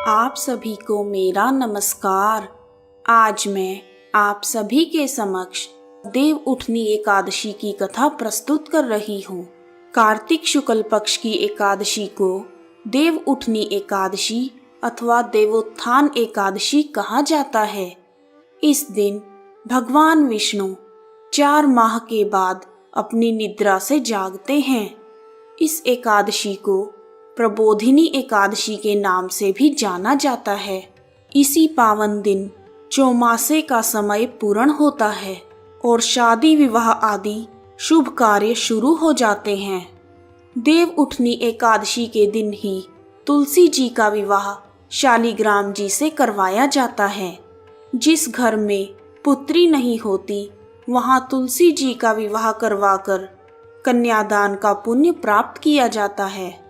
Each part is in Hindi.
आप सभी को मेरा नमस्कार। आज मैं आप सभी के समक्ष देव उठनी एकादशी की कथा प्रस्तुत कर रही हूँ। कार्तिक शुक्ल पक्ष की एकादशी को देव उठनी एकादशी अथवा देवोत्थान एकादशी कहा जाता है। इस दिन भगवान विष्णु 4 माह के बाद अपनी निद्रा से जागते हैं। इस एकादशी को प्रबोधिनी एकादशी के नाम से भी जाना जाता है। इसी पावन दिन चौमासे का समय पूर्ण होता है और शादी विवाह आदि शुभ कार्य शुरू हो जाते हैं। देव उठनी एकादशी के दिन ही तुलसी जी का विवाह शालिग्राम जी से करवाया जाता है। जिस घर में पुत्री नहीं होती वहां तुलसी जी का विवाह करवाकर कन्यादान का पुण्य प्राप्त किया जाता है।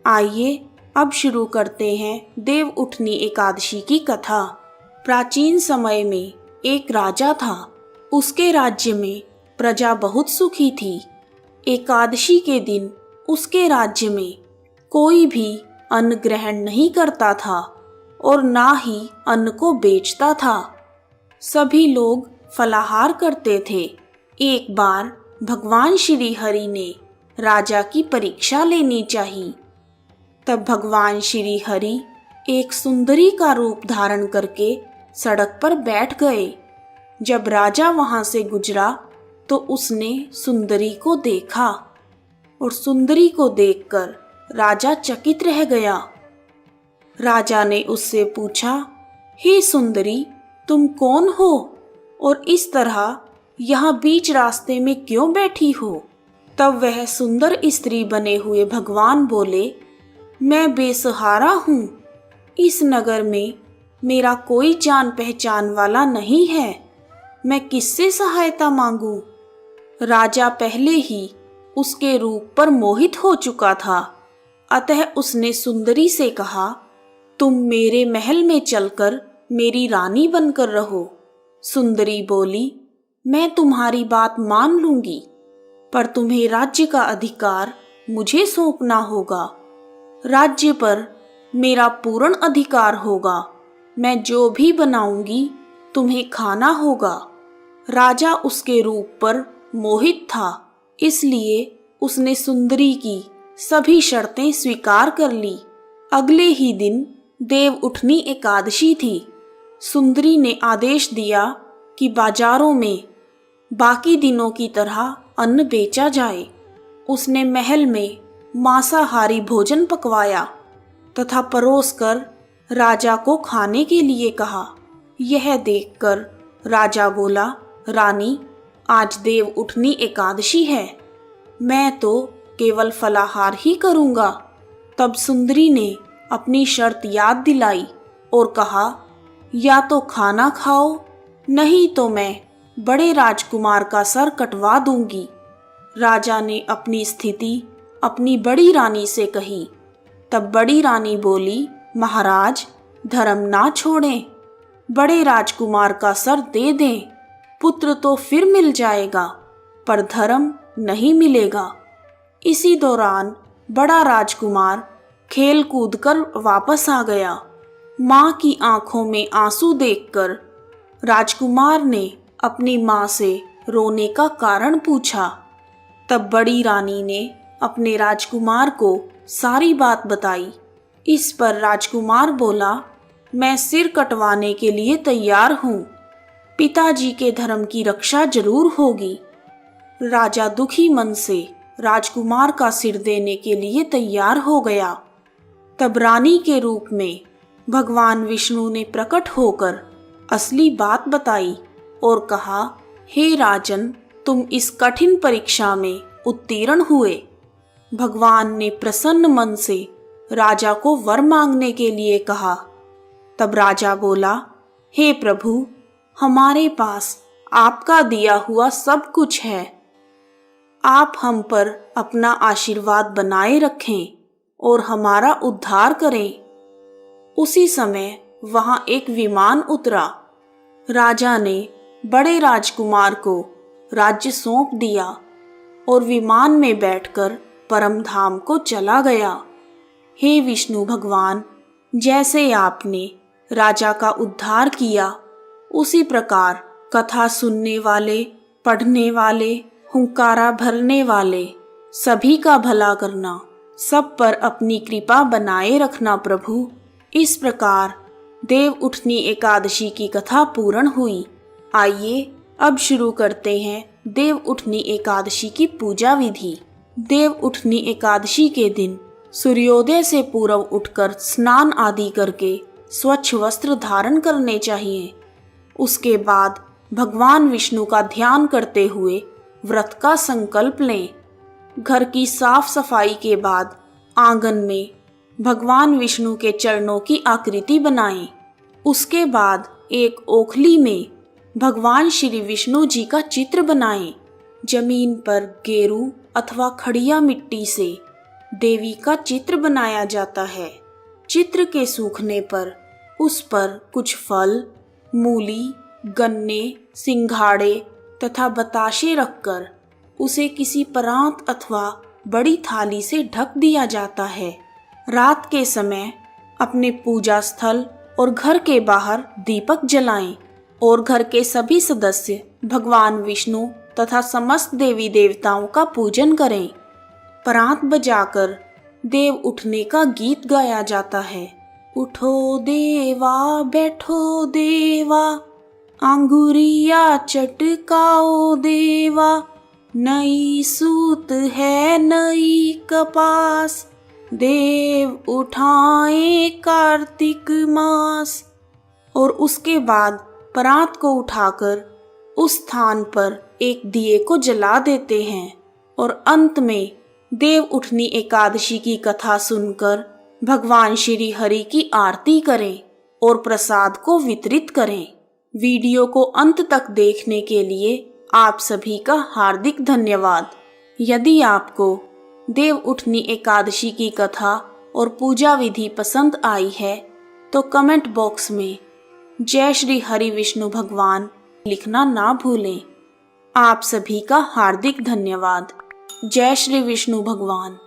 आइए अब शुरू करते हैं देव उठनी एकादशी की कथा। प्राचीन समय में एक राजा था। उसके राज्य में प्रजा बहुत सुखी थी। एकादशी के दिन उसके राज्य में कोई भी अन्न ग्रहण नहीं करता था और ना ही अन्न को बेचता था। सभी लोग फलाहार करते थे। एक बार भगवान श्री हरि ने राजा की परीक्षा लेनी चाहिए। तब भगवान श्री हरि एक सुंदरी का रूप धारण करके सड़क पर बैठ गए। जब राजा वहां से गुजरा तो उसने सुंदरी को देखा और सुंदरी को देखकर राजा चकित रह गया। राजा ने उससे पूछा, हे सुंदरी, तुम कौन हो और इस तरह यहाँ बीच रास्ते में क्यों बैठी हो? तब वह सुंदर स्त्री बने हुए भगवान बोले, मैं बेसहारा हूँ। इस नगर में मेरा कोई जान पहचान वाला नहीं है। मैं किससे सहायता मांगू? राजा पहले ही उसके रूप पर मोहित हो चुका था। अतः उसने सुंदरी से कहा, तुम मेरे महल में चलकर मेरी रानी बनकर रहो। सुंदरी बोली, मैं तुम्हारी बात मान लूंगी, पर तुम्हें राज्य का अधिकार मुझे सौंपना होगा। राज्य पर मेरा पूर्ण अधिकार होगा। मैं जो भी बनाऊंगी तुम्हें खाना होगा। राजा उसके रूप पर मोहित था, इसलिए उसने सुंदरी की सभी शर्तें स्वीकार कर ली। अगले ही दिन देव उठनी एकादशी थी। सुंदरी ने आदेश दिया कि बाजारों में बाकी दिनों की तरह अन्न बेचा जाए। उसने महल में मांसाहारी भोजन पकवाया तथा परोसकर राजा को खाने के लिए कहा। यह देखकर राजा बोला, रानी, आज देव उठनी एकादशी है, मैं तो केवल फलाहार ही करूंगा। तब सुंदरी ने अपनी शर्त याद दिलाई और कहा, या तो खाना खाओ, नहीं तो मैं बड़े राजकुमार का सर कटवा दूंगी। राजा ने अपनी स्थिति अपनी बड़ी रानी से कही। तब बड़ी रानी बोली, महाराज, धर्म ना छोड़ें, बड़े राजकुमार का सर दे दें। पुत्र तो फिर मिल जाएगा, पर धर्म नहीं मिलेगा। इसी दौरान बड़ा राजकुमार खेल कूद कर वापस आ गया। माँ की आंखों में आंसू देखकर राजकुमार ने अपनी माँ से रोने का कारण पूछा। तब बड़ी रानी ने अपने राजकुमार को सारी बात बताई। इस पर राजकुमार बोला, मैं सिर कटवाने के लिए तैयार हूँ। पिताजी के धर्म की रक्षा जरूर होगी। राजा दुखी मन से राजकुमार का सिर देने के लिए तैयार हो गया। तब रानी के रूप में भगवान विष्णु ने प्रकट होकर असली बात बताई और कहा, हे राजन, तुम इस कठिन परीक्षा में उत्तीर्ण हुए। भगवान ने प्रसन्न मन से राजा को वर मांगने के लिए कहा। तब राजा बोला, हे प्रभु, हमारे पास आपका दिया हुआ सब कुछ है। आप हम पर अपना आशीर्वाद बनाए रखें और हमारा उद्धार करें। उसी समय वहां एक विमान उतरा। राजा ने बड़े राजकुमार को राज्य सौंप दिया और विमान में बैठकर परम धाम को चला गया। हे विष्णु भगवान, जैसे आपने राजा का उद्धार किया, उसी प्रकार कथा सुनने वाले, पढ़ने वाले, हुंकारा भरने वाले सभी का भला करना, सब पर अपनी कृपा बनाए रखना प्रभु। इस प्रकार देव उठनी एकादशी की कथा पूर्ण हुई। आइए अब शुरू करते हैं देव उठनी एकादशी की पूजा विधि। देव उठनी एकादशी के दिन सूर्योदय से पूर्व उठकर स्नान आदि करके स्वच्छ वस्त्र धारण करने चाहिए। उसके बाद भगवान विष्णु का ध्यान करते हुए व्रत का संकल्प लें। घर की साफ सफाई के बाद आंगन में भगवान विष्णु के चरणों की आकृति बनाएं। उसके बाद एक ओखली में भगवान श्री विष्णु जी का चित्र बनाएं। जमीन पर गेरू अथवा खड़िया मिट्टी से देवी का चित्र बनाया जाता है। चित्र के सूखने पर उस पर कुछ फल, मूली, गन्ने, सिंघाड़े तथा बताशे रखकर उसे किसी परात अथवा बड़ी थाली से ढक दिया जाता है। रात के समय अपने पूजा स्थल और घर के बाहर दीपक जलाएं और घर के सभी सदस्य भगवान विष्णु तथा समस्त देवी देवताओं का पूजन करें। परात बजाकर देव उठने का गीत गाया जाता है। उठो देवा बैठो देवा, अंगुरिया चटकाओ देवा, नई सूत है नई कपास, देव उठाए कार्तिक मास। और उसके बाद परात को उठाकर उस स्थान पर एक दिए को जला देते हैं और अंत में देव उठनी एकादशी की कथा सुनकर भगवान श्री हरि की आरती करें और प्रसाद को वितरित करें। वीडियो को अंत तक देखने के लिए आप सभी का हार्दिक धन्यवाद। यदि आपको देव उठनी एकादशी की कथा और पूजा विधि पसंद आई है तो कमेंट बॉक्स में जय श्री हरि विष्णु भगवान लिखना ना भूलें। आप सभी का हार्दिक धन्यवाद। जय श्री विष्णु भगवान।